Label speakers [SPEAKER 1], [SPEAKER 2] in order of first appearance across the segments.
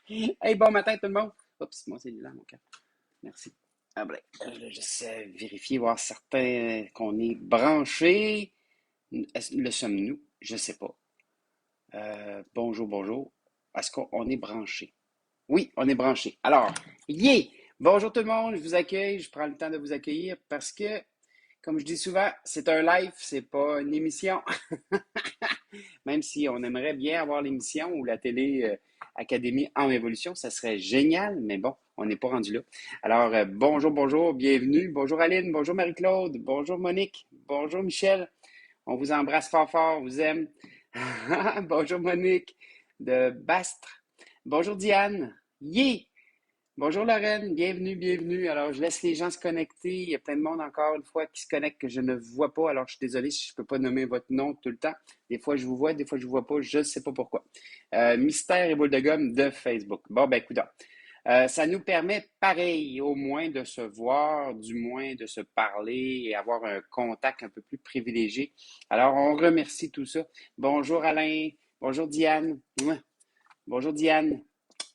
[SPEAKER 1] Hey, bon matin tout le monde. Oups, mon cellulaire, mon cœur. Merci. Ah ben, je vais juste vérifier, voir certains qu'on est branchés. Le sommes-nous? Je sais pas. Bonjour, bonjour. Est-ce qu'on est branché? Oui, on est branché. Alors, yeah! Bonjour tout le monde, je vous accueille. Je prends le temps de vous accueillir parce que, comme je dis souvent, c'est un live, c'est pas une émission. Même si on aimerait bien avoir l'émission ou la télé Académie en évolution, ça serait génial, mais bon, on n'est pas rendu là. Alors, bonjour, bonjour, bienvenue. Bonjour Aline, bonjour Marie-Claude, bonjour Monique, bonjour Michel. On vous embrasse fort, fort, on vous aime. Bonjour Monique de Bastre. Bonjour Diane. Yeah! Bonjour Lorraine, bienvenue, bienvenue. Alors, je laisse les gens se connecter. Il y a plein de monde encore une fois qui se connecte que je ne vois pas. Alors, je suis désolé si je ne peux pas nommer votre nom tout le temps. Des fois, je vous vois, des fois, je ne vous vois pas. Je ne sais pas pourquoi. Mystère et boule de gomme de Facebook. Bon, ben, écoute. Ça nous permet, pareil, au moins de se voir, du moins de se parler et avoir un contact un peu plus privilégié. Alors, on remercie tout ça. Bonjour Alain, bonjour Diane. Mouah. Bonjour Diane,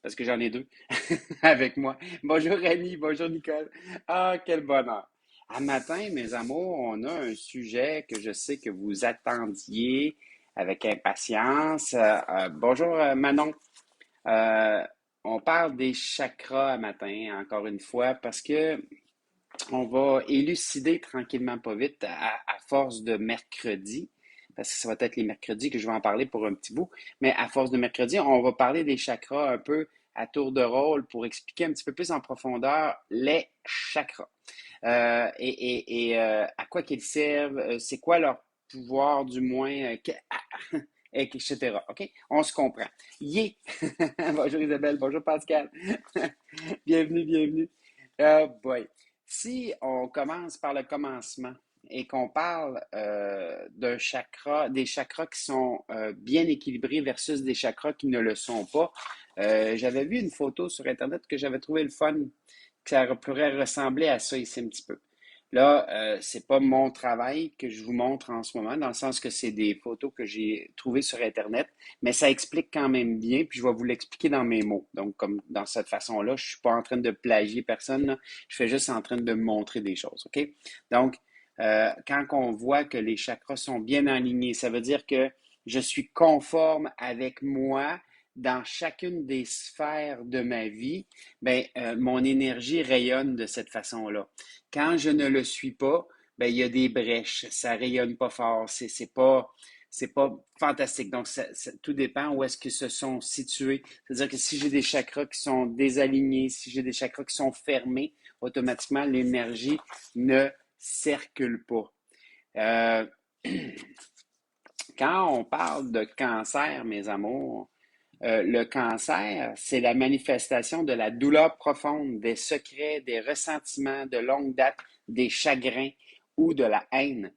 [SPEAKER 1] parce que j'en ai deux avec moi. Bonjour Annie, bonjour Nicole. Ah, quel bonheur. À matin, mes amours, on a un sujet que je sais que vous attendiez avec impatience. Bonjour Manon. Euh, on parle des chakras à matin, encore une fois, parce que on va élucider tranquillement, pas vite, à force de mercredi, parce que ça va être les mercredis que je vais en parler pour un petit bout, mais à force de mercredi, on va parler des chakras un peu à tour de rôle pour expliquer un petit peu plus en profondeur les chakras. À quoi qu'ils servent, c'est quoi leur pouvoir du moins, etc. OK? On se comprend. Yeah! Bonjour Isabelle, bonjour Pascal. Bienvenue, bienvenue. Boy. Si on commence par le commencement et qu'on parle d'un chakra, des chakras qui sont bien équilibrés versus des chakras qui ne le sont pas, j'avais vu une photo sur Internet que j'avais trouvé le fun, que ça pourrait ressembler à ça ici un petit peu. Là, c'est pas mon travail que je vous montre en ce moment, dans le sens que c'est des photos que j'ai trouvées sur Internet, mais ça explique quand même bien, puis je vais vous l'expliquer dans mes mots. Donc, comme dans cette façon-là, je suis pas en train de plagier personne, là. Je fais juste en train de montrer des choses, OK? Donc, quand on voit que les chakras sont bien alignés, ça veut dire que je suis conforme avec moi dans chacune des sphères de ma vie, ben, mon énergie rayonne de cette façon-là. Quand je ne le suis pas, ben, il y a des brèches, ça rayonne pas fort, c'est pas fantastique. Donc, tout dépend où est-ce qu'ils se sont situés. C'est-à-dire que si j'ai des chakras qui sont désalignés, si j'ai des chakras qui sont fermés, automatiquement, l'énergie ne circule pas. Euh, Quand on parle de cancer, mes amours, le cancer, c'est la manifestation de la douleur profonde, des secrets, des ressentiments de longue date, des chagrins ou de la haine.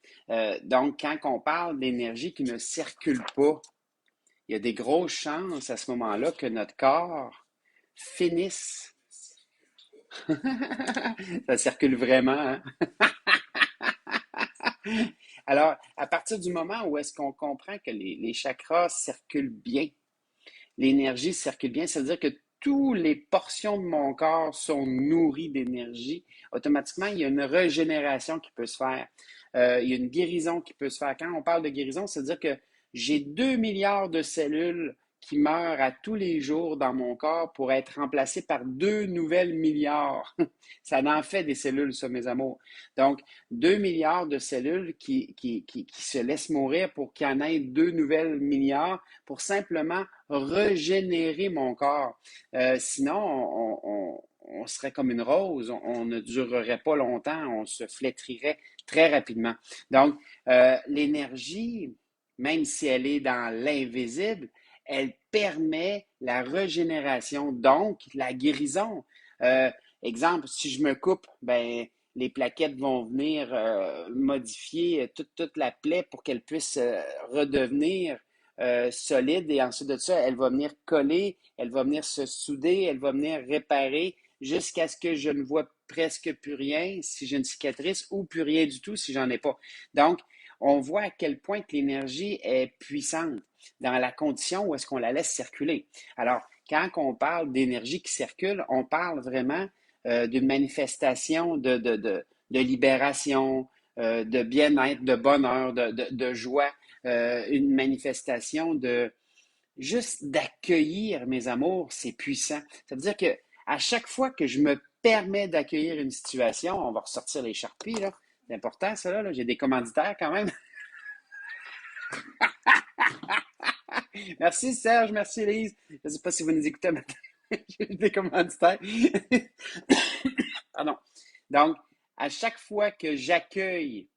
[SPEAKER 1] Donc, quand on parle d'énergie qui ne circule pas, il y a des grosses chances à ce moment-là que notre corps finisse. Ça circule vraiment, hein? Alors, à partir du moment où est-ce qu'on comprend que les chakras circulent bien, l'énergie circule bien, c'est-à-dire que toutes les portions de mon corps sont nourries d'énergie. Automatiquement, il y a une régénération qui peut se faire. Il y a une guérison qui peut se faire. Quand on parle de guérison, c'est-à-dire que j'ai 2 milliards de cellules qui meurent à tous les jours dans mon corps pour être remplacées par 2 nouvelles milliards. Ça en fait des cellules, ça, mes amours. Donc, 2 milliards de cellules qui se laissent mourir pour qu'il y en ait 2 nouvelles milliards pour simplement régénérer mon corps. Sinon, on serait comme une rose, on ne durerait pas longtemps, on se flétrirait très rapidement. Donc, l'énergie, même si elle est dans l'invisible, elle permet la régénération, donc la guérison. Euh, Exemple, si je me coupe, ben, les plaquettes vont venir modifier toute la plaie pour qu'elle puisse redevenir solide et ensuite de ça, elle va venir coller, elle va venir se souder, elle va venir réparer jusqu'à ce que je ne vois presque plus rien si j'ai une cicatrice ou plus rien du tout si j'en ai pas. Donc, on voit à quel point que l'énergie est puissante dans la condition où est-ce qu'on la laisse circuler. Alors, quand on parle d'énergie qui circule, on parle vraiment d'une manifestation de libération, de bien-être, de bonheur, de joie, une manifestation de juste d'accueillir mes amours, c'est puissant. Ça veut dire que à chaque fois que je me permets d'accueillir une situation, on va ressortir les charpies, là. C'est important, ça, là. J'ai des commanditaires quand même. Merci Serge, merci Elise. Je ne sais pas si vous nous écoutez maintenant. J'ai des commanditaires. Pardon. Donc, à chaque fois que j'accueille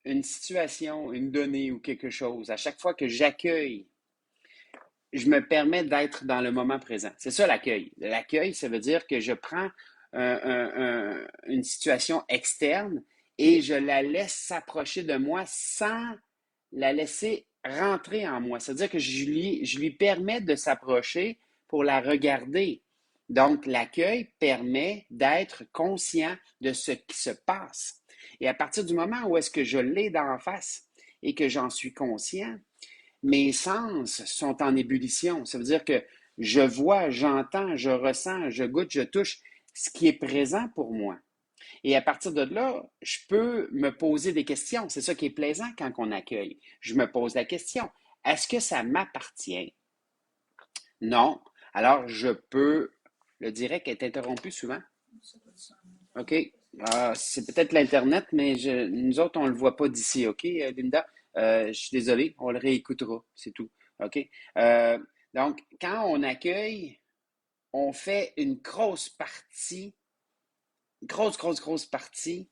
[SPEAKER 1] une situation, une donnée ou quelque chose, à chaque fois que j'accueille, je me permets d'être dans le moment présent. C'est ça l'accueil. L'accueil, ça veut dire que je prends une situation externe et je la laisse s'approcher de moi sans la laisser rentrer en moi. C'est-à-dire que je lui permets de s'approcher pour la regarder. Donc, l'accueil permet d'être conscient de ce qui se passe. Et à partir du moment où est-ce que je l'ai d'en face et que j'en suis conscient, mes sens sont en ébullition. Ça veut dire que je vois, j'entends, je ressens, je goûte, je touche ce qui est présent pour moi. Et à partir de là, je peux me poser des questions. C'est ça qui est plaisant quand on accueille. Je me pose la question, est-ce que ça m'appartient? Non. Alors, je peux... Le direct est interrompu souvent. OK. C'est peut-être l'Internet, mais nous autres, on ne le voit pas d'ici. OK, Linda? Je suis désolé, on le réécoutera. C'est tout. OK? Euh, donc, quand on accueille, on fait une grosse partie, grosse partie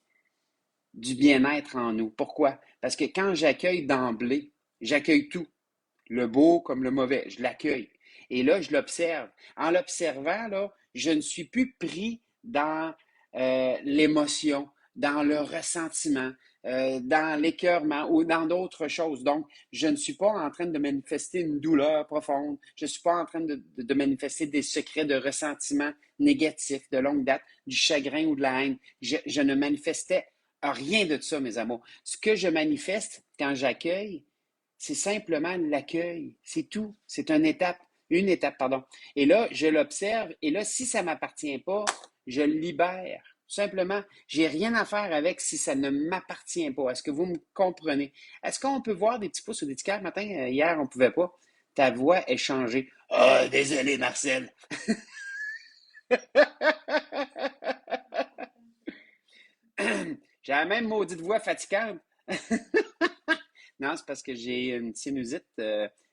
[SPEAKER 1] du bien-être en nous. Pourquoi? Parce que quand j'accueille d'emblée, j'accueille tout, le beau comme le mauvais, je l'accueille. Et là, je l'observe. En l'observant, là, je ne suis plus pris dans l'émotion, dans le ressentiment, dans l'écœurement ou dans d'autres choses. Donc, je ne suis pas en train de manifester une douleur profonde. Je ne suis pas en train de manifester des secrets de ressentiment négatif de longue date, du chagrin ou de la haine. Je ne manifestais rien de ça, mes amours. Ce que je manifeste quand j'accueille, c'est simplement l'accueil. C'est tout. C'est une étape, pardon. Et là, je l'observe. Et là, si ça ne m'appartient pas, je le libère. Tout simplement, j'ai rien à faire avec si ça ne m'appartient pas. Est-ce que vous me comprenez? Est-ce qu'on peut voir des petits pouces ou des petits cœurs? Matin, hier, on ne pouvait pas. Ta voix est changée. Ah, oh, désolé, Marcel. J'ai la même maudite voix fatigante. Non, c'est parce que j'ai une sinusite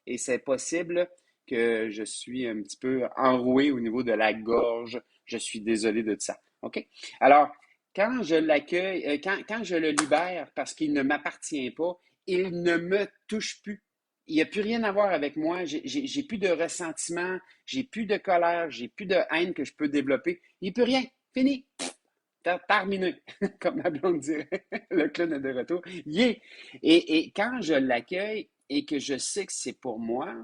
[SPEAKER 1] et c'est possible que je suis un petit peu enroué au niveau de la gorge. Je suis désolé de ça. OK? Alors, quand je l'accueille, quand je le libère parce qu'il ne m'appartient pas, il ne me touche plus. Il n'y a plus rien à voir avec moi. J'ai plus de ressentiment, j'ai plus de colère, j'ai plus de haine que je peux développer. Il n'y a plus rien. Fini. Terminé, comme ma blonde dirait, le clown est de retour. Yeah! Et quand je l'accueille et que je sais que c'est pour moi,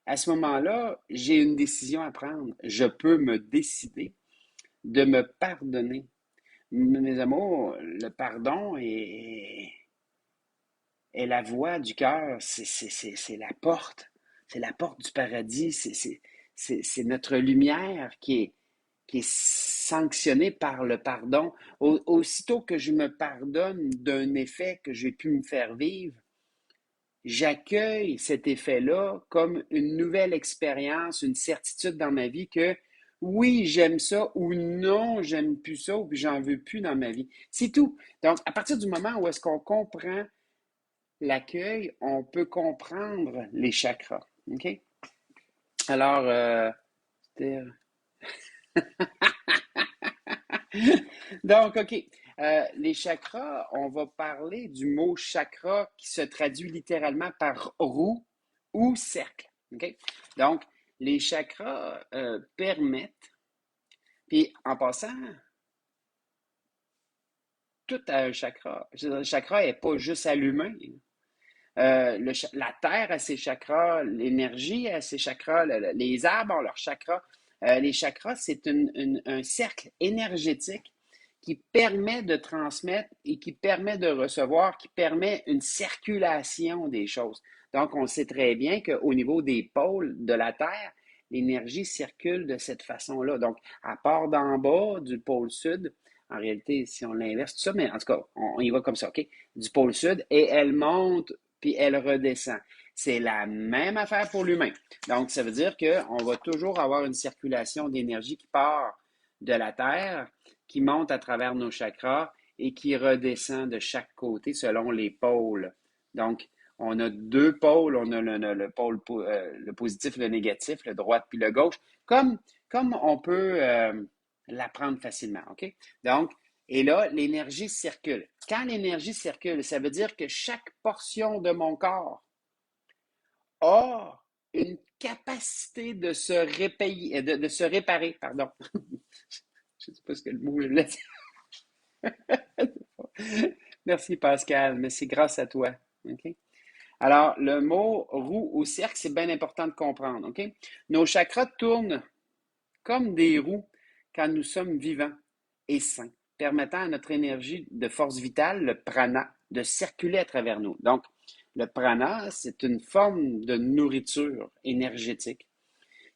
[SPEAKER 1] à ce moment-là, j'ai une décision à prendre. Je peux me décider de me pardonner. Mes amours, le pardon est la voie du cœur, c'est la porte. C'est la porte du paradis. C'est notre lumière qui est sanctionnée par le pardon. Aussitôt que je me pardonne d'un effet que j'ai pu me faire vivre, j'accueille cet effet-là comme une nouvelle expérience, une certitude dans ma vie que oui, j'aime ça ou non, j'aime plus ça ou j'en veux plus dans ma vie. C'est tout. Donc, à partir du moment où est-ce qu'on comprend l'accueil, on peut comprendre les chakras. OK? Alors, donc, OK. Les chakras, on va parler du mot chakra qui se traduit littéralement par roue ou cercle. OK? Donc, les chakras permettent, puis en passant, tout a un chakra. Le chakra n'est pas juste à l'humain. La terre a ses chakras, l'énergie a ses chakras, les arbres ont leurs chakras. Les chakras, c'est un cercle énergétique qui permet de transmettre et qui permet de recevoir, qui permet une circulation des choses. Donc, on sait très bien qu'au niveau des pôles de la Terre, l'énergie circule de cette façon-là. Donc, elle part d'en bas du pôle sud. En réalité, si on l'inverse, tout ça, mais en tout cas, on y va comme ça, OK? Du pôle sud, et elle monte, puis elle redescend. C'est la même affaire pour l'humain. Donc, ça veut dire qu'on va toujours avoir une circulation d'énergie qui part de la Terre, qui monte à travers nos chakras et qui redescend de chaque côté selon les pôles. Donc, on a deux pôles, on a le pôle le positif et le négatif, le droit puis le gauche, comme on peut l'apprendre facilement, OK? Donc, et là, l'énergie circule. Quand l'énergie circule, ça veut dire que chaque portion de mon corps a une capacité de se répayer, de se réparer, pardon. Je ne sais pas ce que le mot je laisse. Merci Pascal, mais c'est grâce à toi. OK? Alors, le mot roue ou cercle, c'est bien important de comprendre. OK? Nos chakras tournent comme des roues quand nous sommes vivants et sains, permettant à notre énergie de force vitale, le prana, de circuler à travers nous. Donc, le prana, c'est une forme de nourriture énergétique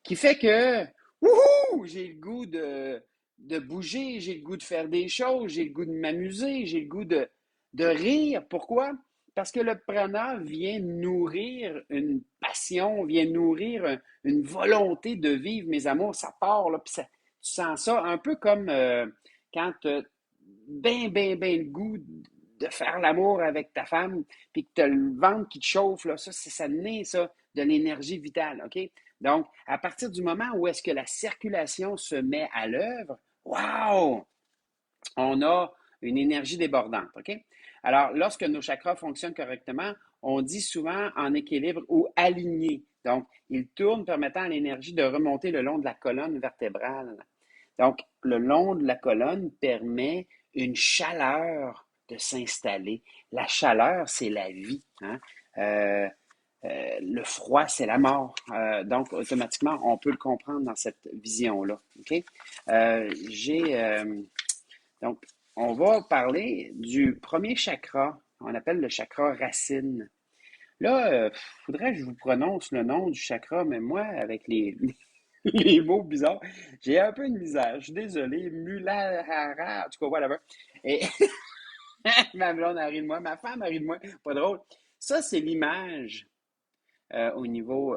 [SPEAKER 1] qui fait que, wouhou, j'ai le goût de bouger, j'ai le goût de faire des choses, j'ai le goût de m'amuser, j'ai le goût de rire. Pourquoi? Parce que le prana vient nourrir une passion, vient nourrir une volonté de vivre mes amours. Ça part, là, puis ça, tu sens ça un peu comme quand tu as bien le goût de faire l'amour avec ta femme, puis que tu as le ventre qui te chauffe, là, ça naît, ça, de l'énergie vitale, OK? Donc, à partir du moment où est-ce que la circulation se met à l'œuvre, wow! On a une énergie débordante, OK? Alors, lorsque nos chakras fonctionnent correctement, on dit souvent en équilibre ou aligné. Donc, ils tournent permettant à l'énergie de remonter le long de la colonne vertébrale. Donc, le long de la colonne permet une chaleur de s'installer. La chaleur, c'est la vie. Hein? Le froid, c'est la mort. Donc, automatiquement, on peut le comprendre dans cette vision-là. OK? Donc, on va parler du premier chakra. On appelle le chakra racine. Là, faudrait que je vous prononce le nom du chakra, mais moi, avec les mots bizarres, j'ai un peu de misère. Je suis désolé. Mulahara, en tout cas, whatever. Et ma blonde a ri de moi, ma femme a ri de moi. Pas drôle. Ça, c'est l'image au niveau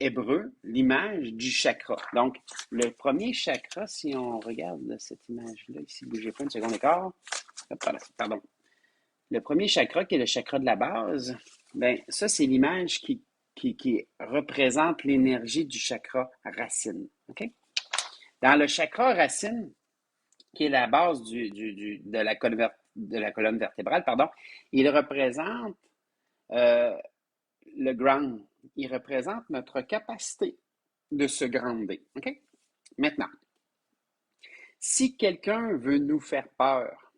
[SPEAKER 1] hébreu, l'image du chakra. Donc, le premier chakra, si on regarde cette image-là, ici, bougez pas une seconde d'écart. Pardon. Le premier chakra, qui est le chakra de la base, ben ça, c'est l'image qui représente l'énergie du chakra racine. OK? Dans le chakra racine, qui est la base de la colonne vertébrale, pardon, il représente euh, le ground. Il représente notre capacité de se grounder. OK? Maintenant, si quelqu'un veut nous faire peur,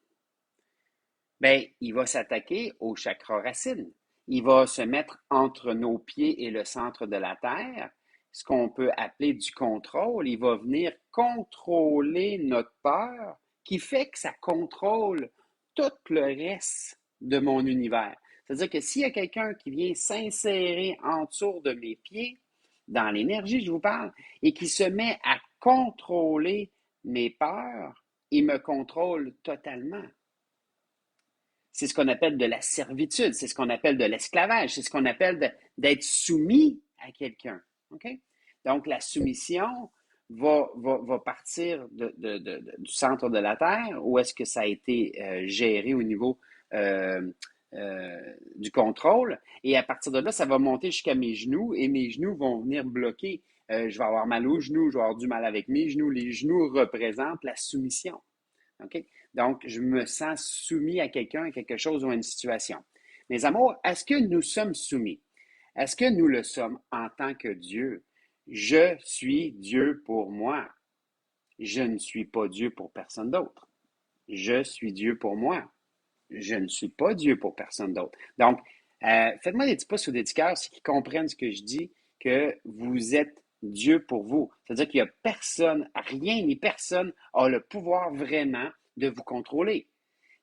[SPEAKER 1] ben, il va s'attaquer au chakra racine. Il va se mettre entre nos pieds et le centre de la Terre, ce qu'on peut appeler du contrôle. Il va venir contrôler notre peur, qui fait que ça contrôle tout le reste de mon univers. C'est-à-dire que s'il y a quelqu'un qui vient s'insérer en dessous de mes pieds, dans l'énergie, je vous parle, et qui se met à contrôler mes peurs, il me contrôle totalement. C'est ce qu'on appelle de la servitude, c'est ce qu'on appelle de l'esclavage, c'est ce qu'on appelle d'être soumis à quelqu'un. Okay? Donc, la soumission va partir du centre de la Terre, où est-ce que ça a été géré au niveau du contrôle, et à partir de là, ça va monter jusqu'à mes genoux, et mes genoux vont venir bloquer. Je vais avoir mal aux genoux, je vais avoir du mal avec mes genoux. Les genoux représentent la soumission. OK? Donc, je me sens soumis à quelqu'un, à quelque chose ou à une situation. Mes amours, est-ce que nous sommes soumis? Est-ce que nous le sommes en tant que Dieu? Je suis Dieu pour moi. Je ne suis pas Dieu pour personne d'autre. Je suis Dieu pour moi. Je ne suis pas Dieu pour personne d'autre. Donc, faites-moi des petits pouces ou des petits cœurs, ceux qui comprennent ce que je dis, que vous êtes Dieu pour vous. C'est-à-dire qu'il n'y a personne, rien ni personne a le pouvoir vraiment de vous contrôler.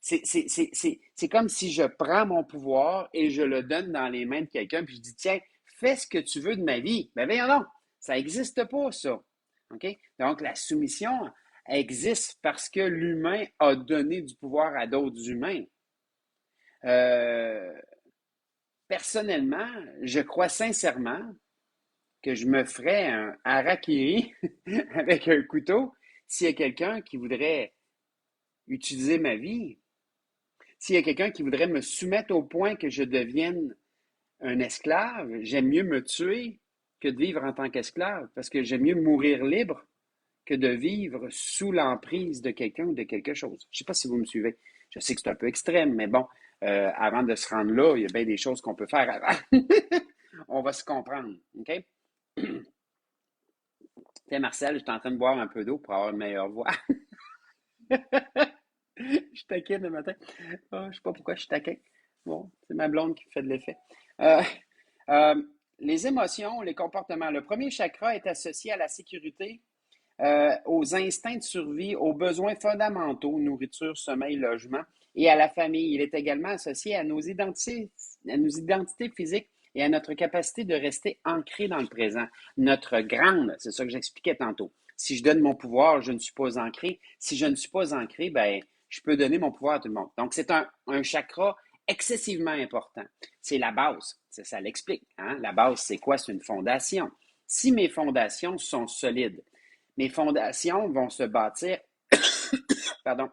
[SPEAKER 1] C'est comme si je prends mon pouvoir et je le donne dans les mains de quelqu'un, puis je dis, tiens, fais ce que tu veux de ma vie. Ben voyons donc, Ça n'existe pas, ça. OK? Donc, la soumission existe parce que l'humain a donné du pouvoir à d'autres humains. Euh, Personnellement, je crois sincèrement que je me ferais un harakiri avec un couteau s'il y a quelqu'un qui voudrait utiliser ma vie, s'il y a quelqu'un qui voudrait me soumettre au point que je devienne un esclave, j'aime mieux me tuer que de vivre en tant qu'esclave, parce que j'aime mieux mourir libre que de vivre sous l'emprise de quelqu'un ou de quelque chose. Je ne sais pas si vous me suivez. Je sais que c'est un peu extrême, mais bon, avant de se rendre là, il y a bien des choses qu'on peut faire avant. On va se comprendre, OK? Tiens, Marcel, je suis en train de boire un peu d'eau pour avoir une meilleure voix. Je taquine le matin. Oh, je ne sais pas pourquoi je suis taquin. Bon, c'est ma blonde qui fait de l'effet. Euh, euh, les émotions, les comportements. Le premier chakra est associé à la sécurité, aux instincts de survie, aux besoins fondamentaux, nourriture, sommeil, logement, et à la famille. Il est également associé à nos identités physiques et à notre capacité de rester ancré dans le présent. Notre grande, c'est ça que j'expliquais tantôt. Si je donne mon pouvoir, je ne suis pas ancré. Si je ne suis pas ancré, ben, je peux donner mon pouvoir à tout le monde. Donc, c'est un chakra excessivement important. C'est la base. Ça l'explique. Hein? La base, c'est quoi? C'est une fondation. Si mes fondations sont solides, mes fondations vont se bâtir, pardon,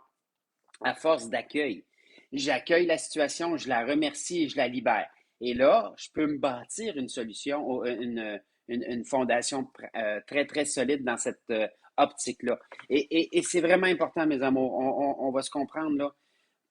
[SPEAKER 1] à force d'accueil. J'accueille la situation, je la remercie et je la libère. Et là, je peux me bâtir une solution, une fondation très, très solide dans cette optique-là. Et c'est vraiment important, mes amours. On va se comprendre là.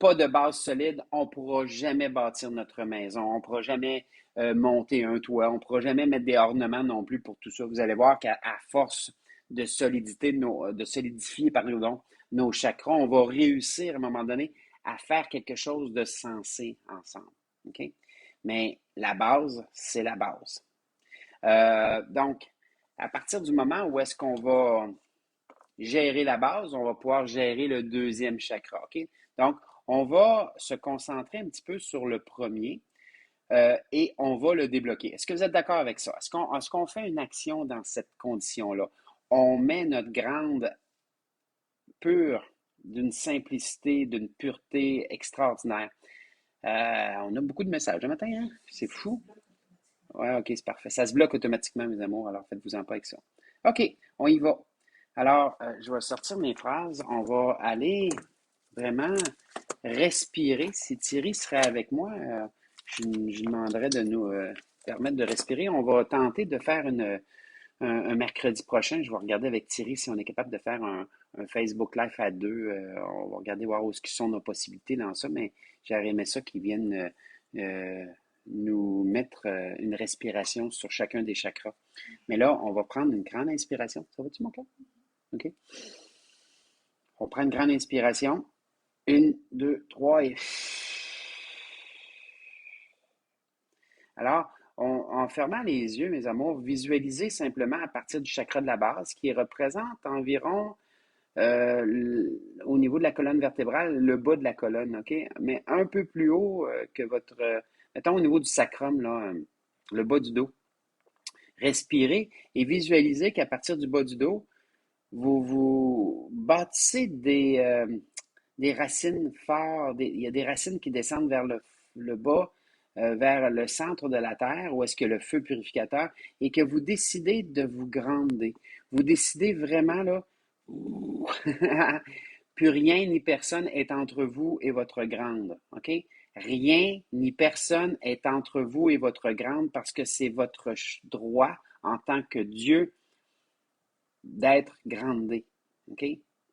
[SPEAKER 1] Pas de base solide, on ne pourra jamais bâtir notre maison, on ne pourra jamais monter un toit, on ne pourra jamais mettre des ornements non plus pour tout ça. Vous allez voir qu'à force de solidité, de solidifier pardon, nos chakras, on va réussir à un moment donné à faire quelque chose de sensé ensemble. Okay? Mais la base, c'est la base. Donc, à partir du moment où est-ce qu'on va gérer la base, on va pouvoir gérer le deuxième chakra. OK? Donc, on va se concentrer un petit peu sur le premier et on va le débloquer. Est-ce que vous êtes d'accord avec ça? Est-ce qu'on fait une action dans cette condition-là? On met notre grande pure, d'une simplicité, d'une pureté extraordinaire. On a beaucoup de messages le matin, hein? C'est fou. Ouais, ok, c'est parfait. Ça se bloque automatiquement, mes amours, alors faites-vous-en pas avec ça. OK, on y va. Alors, je vais sortir mes phrases. On va aller vraiment respirer. Si Thierry serait avec moi, je lui demanderais de nous permettre de respirer. On va tenter de faire un mercredi prochain. Je vais regarder avec Thierry si on est capable de faire un Facebook Live à deux. On va regarder voir où sont nos possibilités dans ça, mais j'aurais aimé ça qu'ils viennent nous mettre une respiration sur chacun des chakras. Mais là, on va prendre une grande inspiration. Ça va-tu, mon cœur? OK. On prend une grande inspiration. Une, deux, trois et... Alors, en fermant les yeux, mes amours, visualisez simplement à partir du chakra de la base qui représente environ au niveau de la colonne vertébrale, le bas de la colonne, OK? Mais un peu plus haut que votre, mettons au niveau du sacrum, là, le bas du dos. Respirez et visualisez qu'à partir du bas du dos, vous bâtissez des racines fortes. Il y a des racines qui descendent vers le bas, vers le centre de la Terre, où est-ce que le feu purificateur, et que vous décidez de vous grander. Vous décidez vraiment, là, plus rien ni personne est entre vous et votre grande. OK? Rien ni personne est entre vous et votre grande parce que c'est votre droit en tant que Dieu d'être grandé. OK?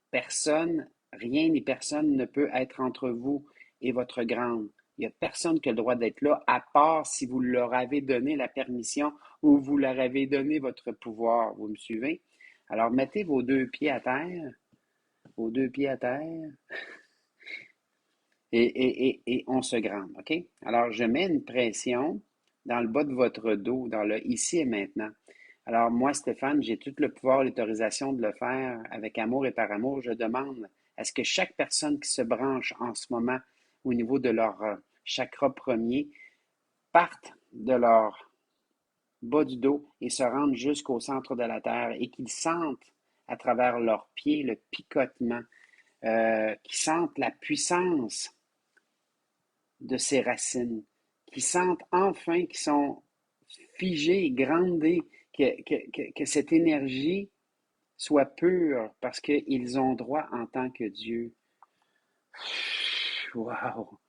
[SPEAKER 1] Personne, rien ni personne ne peut être entre vous et votre grande. Il n'y a personne qui a le droit d'être là, à part si vous leur avez donné la permission ou vous leur avez donné votre pouvoir. Vous me suivez? Alors, mettez vos deux pieds à terre, vos deux pieds à terre, et on se grande. OK? Alors, je mets une pression dans le bas de votre dos, dans le ici et maintenant. Alors, moi, Stéphane, j'ai tout le pouvoir, l'autorisation de le faire avec amour et par amour. Je demande à ce que chaque personne qui se branche en ce moment au niveau de leur chakra premier parte de leur bas du dos et se rendent jusqu'au centre de la terre et qu'ils sentent à travers leurs pieds le picotement, qu'ils sentent la puissance de ces racines, qu'ils sentent enfin qu'ils sont figés, grandés, que cette énergie soit pure parce qu'ils ont droit en tant que Dieu. Wow!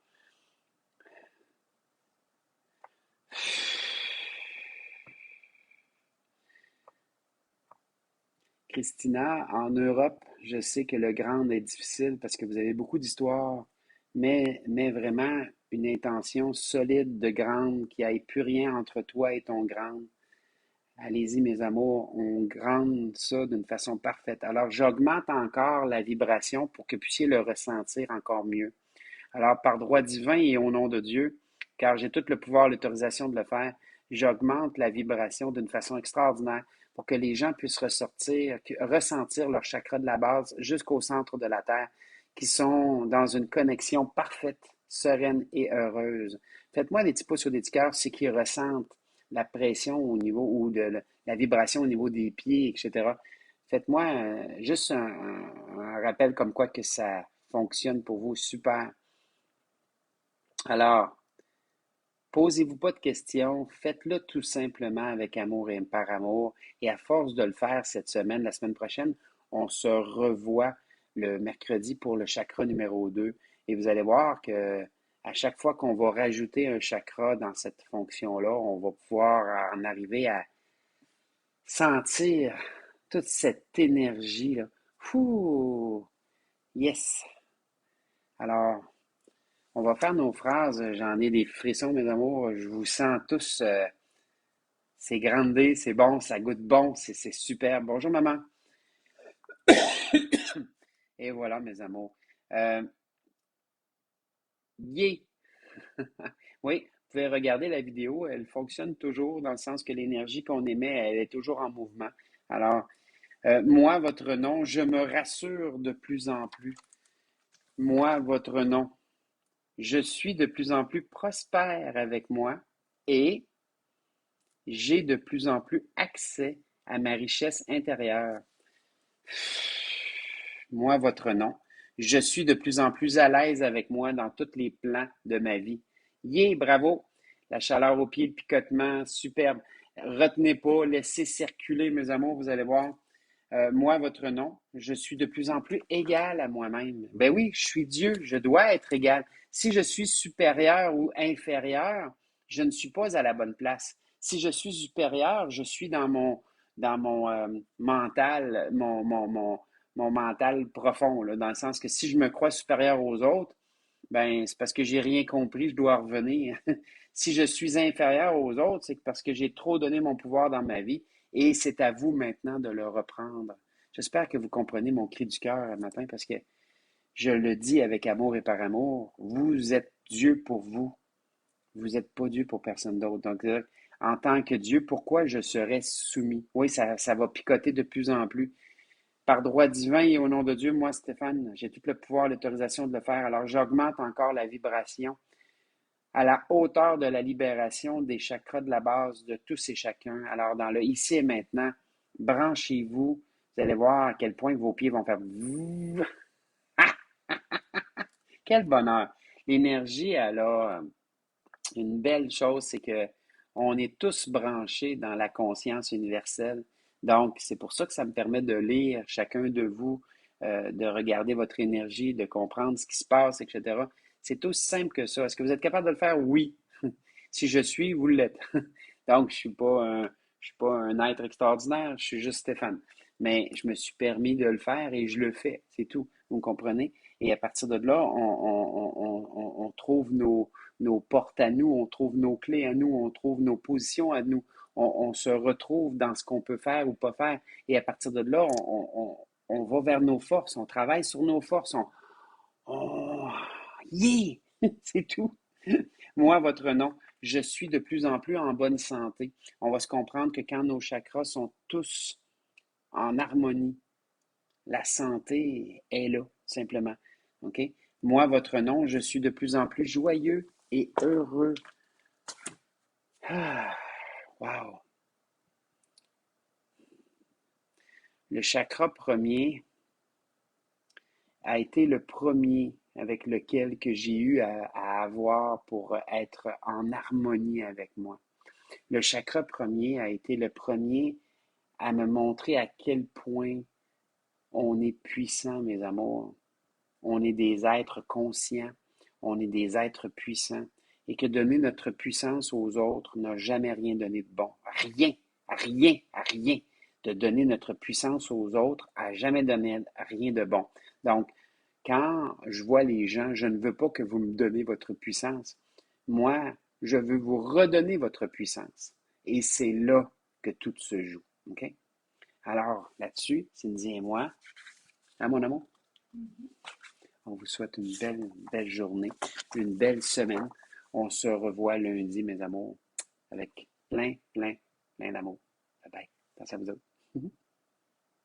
[SPEAKER 1] Christina, en Europe, je sais que le grand est difficile parce que vous avez beaucoup d'histoires, mais vraiment une intention solide de grande, qui n'aille plus rien entre toi et ton grand. Allez-y, mes amours, on grande ça d'une façon parfaite. Alors, j'augmente encore la vibration pour que vous puissiez le ressentir encore mieux. Alors, par droit divin et au nom de Dieu, car j'ai tout le pouvoir, l'autorisation de le faire, j'augmente la vibration d'une façon extraordinaire pour que les gens puissent ressentir leur chakra de la base jusqu'au centre de la Terre, qui sont dans une connexion parfaite, sereine et heureuse. Faites-moi des petits pouces ou des petits cœurs, ceux qui ressentent la pression au niveau ou la vibration au niveau des pieds, etc. Faites-moi juste un rappel comme quoi que ça fonctionne pour vous. Super. Alors, posez-vous pas de questions, faites-le tout simplement avec amour et par amour. Et à force de le faire cette semaine, la semaine prochaine, on se revoit le mercredi pour le chakra numéro 2. Et vous allez voir que à chaque fois qu'on va rajouter un chakra dans cette fonction-là, on va pouvoir en arriver à sentir toute cette énergie-là. Fouh! Yes! Alors, on va faire nos phrases. J'en ai des frissons, mes amours. Je vous sens tous. C'est grandé, c'est bon, ça goûte bon, c'est super. Bonjour, maman. Et voilà, mes amours. Euh, yeah! Oui, vous pouvez regarder la vidéo. Elle fonctionne toujours dans le sens que l'énergie qu'on émet, elle est toujours en mouvement. Alors, moi, votre nom, je me rassure de plus en plus. Moi, votre nom, je suis de plus en plus prospère avec moi et j'ai de plus en plus accès à ma richesse intérieure. Moi, votre nom. Je suis de plus en plus à l'aise avec moi dans tous les plans de ma vie. Yeah, bravo! La chaleur aux pieds, le picotement, superbe. Retenez pas, laissez circuler, mes amours, vous allez voir. Moi, votre nom, je suis de plus en plus égal à moi-même. Ben oui, je suis Dieu, je dois être égal. Si je suis supérieur ou inférieur, je ne suis pas à la bonne place. Si je suis supérieur, je suis dans mon mental, mon mental profond, là, dans le sens que si je me crois supérieur aux autres, ben c'est parce que j'ai rien compris, je dois revenir. Si je suis inférieur aux autres, c'est parce que j'ai trop donné mon pouvoir dans ma vie et c'est à vous maintenant de le reprendre. J'espère que vous comprenez mon cri du cœur ce matin parce que je le dis avec amour et par amour. Vous êtes Dieu pour vous. Vous n'êtes pas Dieu pour personne d'autre. Donc, en tant que Dieu, pourquoi je serais soumis? Oui, ça va picoter de plus en plus. Par droit divin et au nom de Dieu, moi, Stéphane, j'ai tout le pouvoir, l'autorisation de le faire. Alors, j'augmente encore la vibration à la hauteur de la libération des chakras de la base de tous et chacun. Alors, dans le ici et maintenant, branchez-vous. Vous allez voir à quel point vos pieds vont faire... Quel bonheur! L'énergie, elle a une belle chose, c'est que on est tous branchés dans la conscience universelle. Donc, c'est pour ça que ça me permet de lire chacun de vous, de regarder votre énergie, de comprendre ce qui se passe, etc. C'est aussi simple que ça. Est-ce que vous êtes capable de le faire? Oui. Si je suis, vous l'êtes. Donc, je suis pas un être extraordinaire, je suis juste Stéphane. Mais je me suis permis de le faire et je le fais. C'est tout. Vous me comprenez? Et à partir de là, on trouve nos portes à nous, on trouve nos clés à nous, on trouve nos positions à nous. On se retrouve dans ce qu'on peut faire ou pas faire. Et à partir de là, on va vers nos forces, on travaille sur nos forces. On... Yeah! C'est tout. Moi, votre nom, je suis de plus en plus en bonne santé. On va se comprendre que quand nos chakras sont tous en harmonie, la santé est là, simplement. OK? Moi, votre nom, je suis de plus en plus joyeux et heureux. Ah, wow! Le chakra premier a été le premier avec lequel que j'ai eu à avoir pour être en harmonie avec moi. Le chakra premier a été le premier à me montrer à quel point on est puissant, mes amours. On est des êtres conscients, on est des êtres puissants, et que donner notre puissance aux autres n'a jamais rien donné de bon. Rien, rien, rien. De donner notre puissance aux autres a jamais donné rien de bon. Donc, quand je vois les gens, je ne veux pas que vous me donnez votre puissance. Moi, je veux vous redonner votre puissance. Et c'est là que tout se joue. OK? Alors, là-dessus, Cindy et moi, hein, mon amour? On vous souhaite une belle journée, une belle semaine. On se revoit lundi, mes amours, avec plein d'amour. Bye bye. Attention à vous autres.